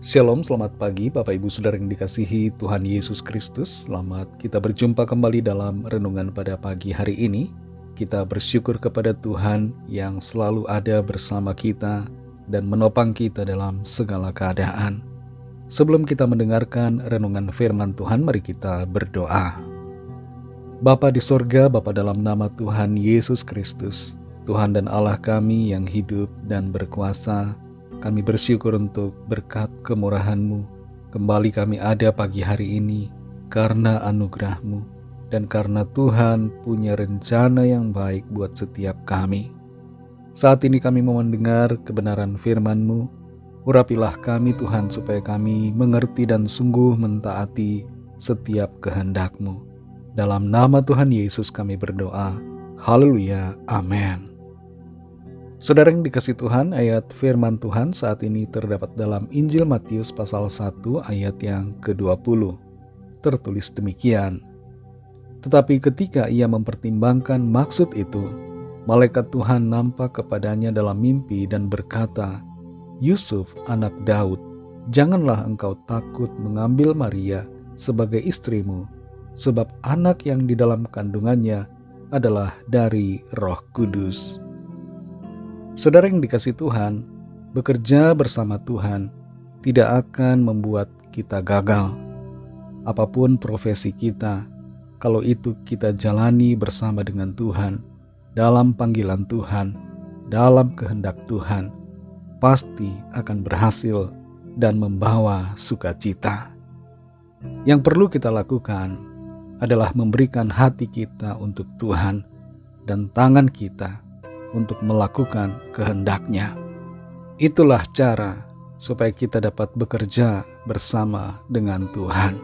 Shalom, selamat pagi Bapak Ibu Saudara yang dikasihi Tuhan Yesus Kristus. Selamat kita berjumpa kembali dalam renungan pada pagi hari ini. Kita bersyukur kepada Tuhan yang selalu ada bersama kita dan menopang kita dalam segala keadaan. Sebelum kita mendengarkan renungan firman Tuhan, mari kita berdoa. Bapa di sorga, Bapa dalam nama Tuhan Yesus Kristus, Tuhan dan Allah kami yang hidup dan berkuasa, kami bersyukur untuk berkat kemurahan-Mu. Kembali kami ada pagi hari ini karena anugerah-Mu dan karena Tuhan punya rencana yang baik buat setiap kami. Saat ini kami mau mendengar kebenaran firman-Mu. Urapilah kami Tuhan supaya kami mengerti dan sungguh mentaati setiap kehendak-Mu. Dalam nama Tuhan Yesus kami berdoa. Haleluya. Amin. Saudara yang dikasihi Tuhan, ayat firman Tuhan saat ini terdapat dalam Injil Matius pasal 1 ayat yang ke-20. Tertulis demikian. Tetapi ketika ia mempertimbangkan maksud itu, malaikat Tuhan nampak kepadanya dalam mimpi dan berkata, "Yusuf, anak Daud, janganlah engkau takut mengambil Maria sebagai istrimu, sebab anak yang di dalam kandungannya adalah dari Roh Kudus." Saudara yang dikasihi Tuhan, bekerja bersama Tuhan tidak akan membuat kita gagal. Apapun profesi kita, kalau itu kita jalani bersama dengan Tuhan, dalam panggilan Tuhan, dalam kehendak Tuhan, pasti akan berhasil dan membawa sukacita. Yang perlu kita lakukan adalah memberikan hati kita untuk Tuhan dan tangan kita untuk melakukan kehendak-Nya. Itulah cara supaya kita dapat bekerja bersama dengan Tuhan.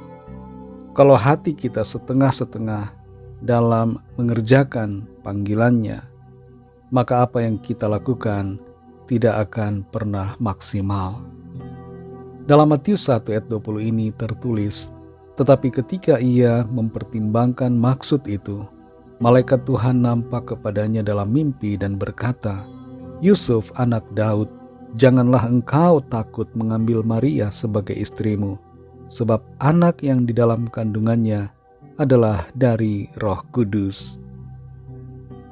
Kalau hati kita setengah-setengah dalam mengerjakan panggilan-Nya, maka apa yang kita lakukan tidak akan pernah maksimal. Dalam Matius 1 ayat 20 ini tertulis, "Tetapi ketika ia mempertimbangkan maksud itu, malaikat Tuhan nampak kepadanya dalam mimpi dan berkata, 'Yusuf, anak Daud, janganlah engkau takut mengambil Maria sebagai istrimu, sebab anak yang di dalam kandungannya adalah dari Roh Kudus.'"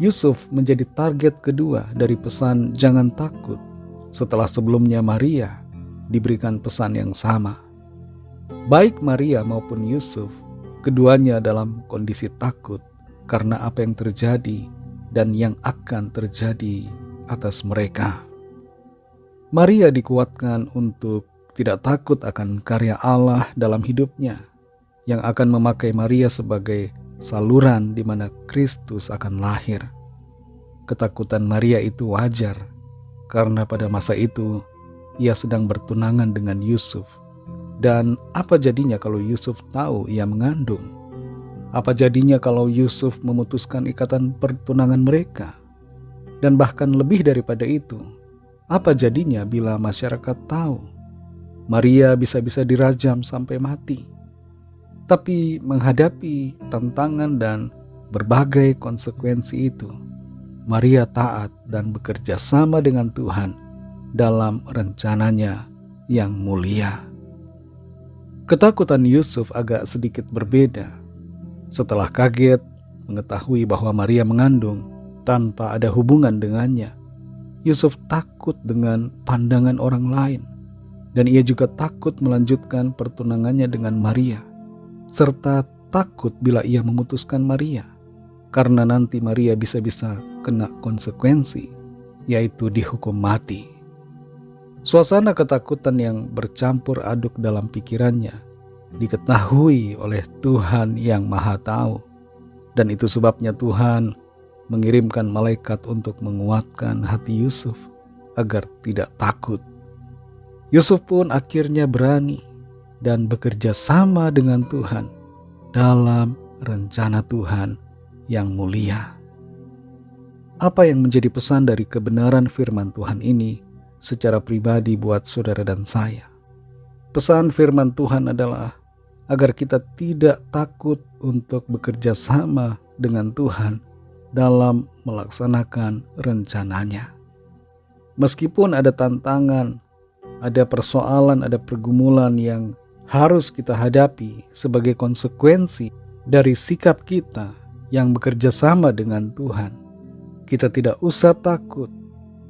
Yusuf menjadi target kedua dari pesan "jangan takut", setelah sebelumnya Maria diberikan pesan yang sama. Baik Maria maupun Yusuf, keduanya dalam kondisi takut karena apa yang terjadi dan yang akan terjadi atas mereka. Maria dikuatkan untuk tidak takut akan karya Allah dalam hidupnya, yang akan memakai Maria sebagai saluran di mana Kristus akan lahir. Ketakutan Maria itu wajar, karena pada masa itu ia sedang bertunangan dengan Yusuf. Dan apa jadinya kalau Yusuf tahu ia mengandung? Apa jadinya kalau Yusuf memutuskan ikatan pertunangan mereka? Dan bahkan lebih daripada itu, apa jadinya bila masyarakat tahu Maria bisa-bisa dirajam sampai mati? Tapi menghadapi tantangan dan berbagai konsekuensi itu, Maria taat dan bekerja sama dengan Tuhan dalam rencananya yang mulia. Ketakutan Yusuf agak sedikit berbeda. Setelah kaget mengetahui bahwa Maria mengandung tanpa ada hubungan dengannya, Yusuf takut dengan pandangan orang lain, dan ia juga takut melanjutkan pertunangannya dengan Maria, serta takut bila ia memutuskan Maria, karena nanti Maria bisa-bisa kena konsekuensi, yaitu dihukum mati. Suasana ketakutan yang bercampur aduk dalam pikirannya diketahui oleh Tuhan yang Maha Tahu, dan itu sebabnya Tuhan mengirimkan malaikat untuk menguatkan hati Yusuf agar tidak takut. Yusuf pun akhirnya berani dan bekerja sama dengan Tuhan dalam rencana Tuhan yang mulia. Apa yang menjadi pesan dari kebenaran firman Tuhan ini secara pribadi buat saudara dan saya? Pesan firman Tuhan adalah agar kita tidak takut untuk bekerja sama dengan Tuhan dalam melaksanakan rencananya. Meskipun ada tantangan, ada persoalan, ada pergumulan yang harus kita hadapi sebagai konsekuensi dari sikap kita yang bekerja sama dengan Tuhan, kita tidak usah takut,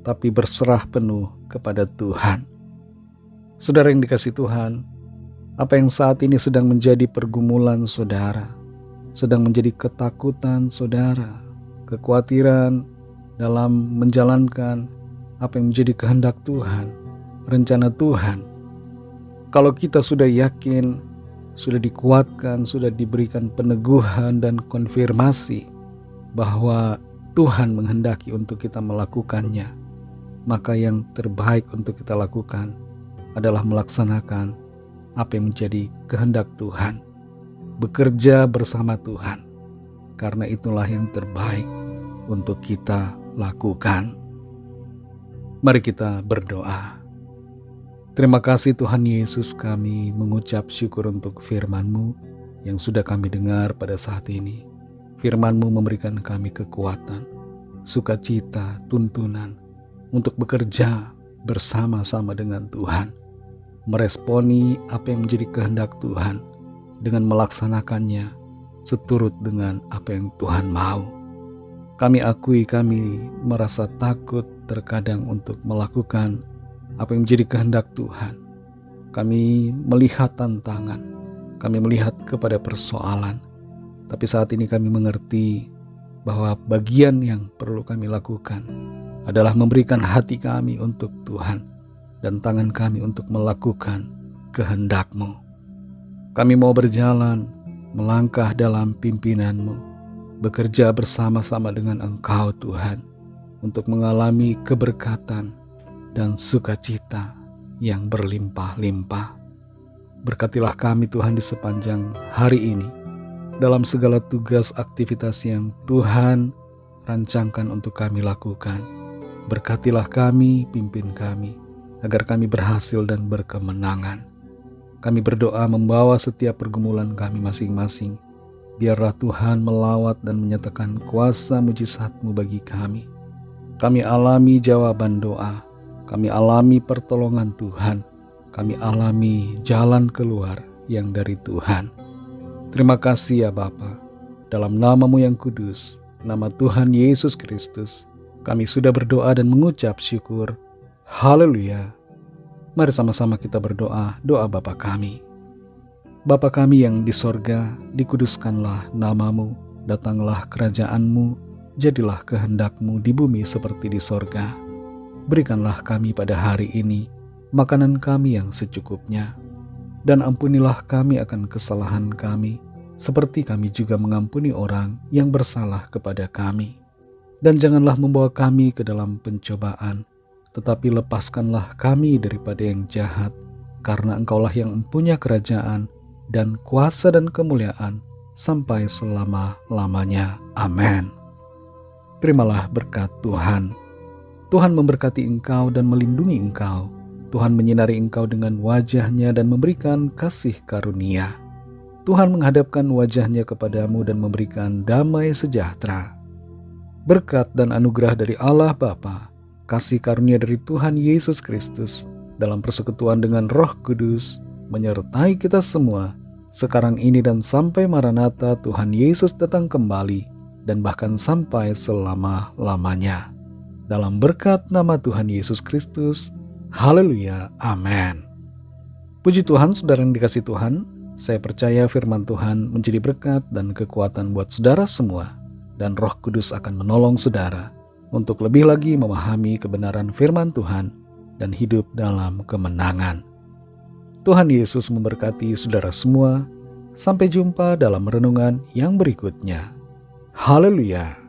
tapi berserah penuh kepada Tuhan. Saudara yang dikasihi Tuhan, apa yang saat ini sedang menjadi pergumulan saudara, sedang menjadi ketakutan saudara, kekhawatiran dalam menjalankan apa yang menjadi kehendak Tuhan, rencana Tuhan. Kalau kita sudah yakin, sudah dikuatkan, sudah diberikan peneguhan dan konfirmasi bahwa Tuhan menghendaki untuk kita melakukannya, maka yang terbaik untuk kita lakukan adalah melaksanakan apa yang menjadi kehendak Tuhan, bekerja bersama Tuhan, karena itulah yang terbaik untuk kita lakukan. Mari kita berdoa. Terima kasih Tuhan Yesus, kami mengucap syukur untuk firman-Mu yang sudah kami dengar pada saat ini. Firman-Mu memberikan kami kekuatan, sukacita, tuntunan untuk bekerja bersama-sama dengan Tuhan, meresponi apa yang menjadi kehendak Tuhan dengan melaksanakannya seturut dengan apa yang Tuhan mau. Kami akui kami merasa takut terkadang untuk melakukan apa yang menjadi kehendak Tuhan. Kami melihat tantangan, kami melihat kepada persoalan, tapi saat ini kami mengerti bahwa bagian yang perlu kami lakukan adalah memberikan hati kami untuk Tuhan dan tangan kami untuk melakukan kehendak-Mu. Kami mau berjalan, melangkah dalam pimpinan-Mu, bekerja bersama-sama dengan Engkau Tuhan, untuk mengalami keberkatan dan sukacita yang berlimpah-limpah. Berkatilah kami Tuhan di sepanjang hari ini, dalam segala tugas aktivitas yang Tuhan rancangkan untuk kami lakukan. Berkatilah kami, pimpin kami, agar kami berhasil dan berkemenangan. Kami berdoa membawa setiap pergumulan kami masing-masing. Biarlah Tuhan melawat dan menyatakan kuasa mujizat-Mu bagi kami. Kami alami jawaban doa, kami alami pertolongan Tuhan, kami alami jalan keluar yang dari Tuhan. Terima kasih ya Bapa, dalam nama-Mu yang kudus, nama Tuhan Yesus Kristus, kami sudah berdoa dan mengucap syukur. Haleluya. Mari sama-sama kita berdoa, doa Bapa kami. Bapa kami yang di sorga, dikuduskanlah nama-Mu, datanglah kerajaan-Mu, jadilah kehendak-Mu di bumi seperti di sorga. Berikanlah kami pada hari ini makanan kami yang secukupnya, dan ampunilah kami akan kesalahan kami, seperti kami juga mengampuni orang yang bersalah kepada kami. Dan janganlah membawa kami ke dalam pencobaan, tetapi lepaskanlah kami daripada yang jahat, karena Engkaulah yang mempunyai kerajaan, dan kuasa dan kemuliaan sampai selama-lamanya. Amin. Terimalah berkat Tuhan. Tuhan memberkati engkau dan melindungi engkau. Tuhan menyinari engkau dengan wajah-Nya dan memberikan kasih karunia. Tuhan menghadapkan wajah-Nya kepadamu dan memberikan damai sejahtera. Berkat dan anugerah dari Allah Bapa, kasih karunia dari Tuhan Yesus Kristus, dalam persekutuan dengan Roh Kudus, menyertai kita semua, sekarang ini dan sampai Maranatha Tuhan Yesus datang kembali, dan bahkan sampai selama-lamanya. Dalam berkat nama Tuhan Yesus Kristus, haleluya, amin. Puji Tuhan, saudara yang dikasihi Tuhan, saya percaya firman Tuhan menjadi berkat dan kekuatan buat saudara semua, dan Roh Kudus akan menolong saudara untuk lebih lagi memahami kebenaran firman Tuhan dan hidup dalam kemenangan. Tuhan Yesus memberkati saudara semua. Sampai jumpa dalam renungan yang berikutnya. Haleluya.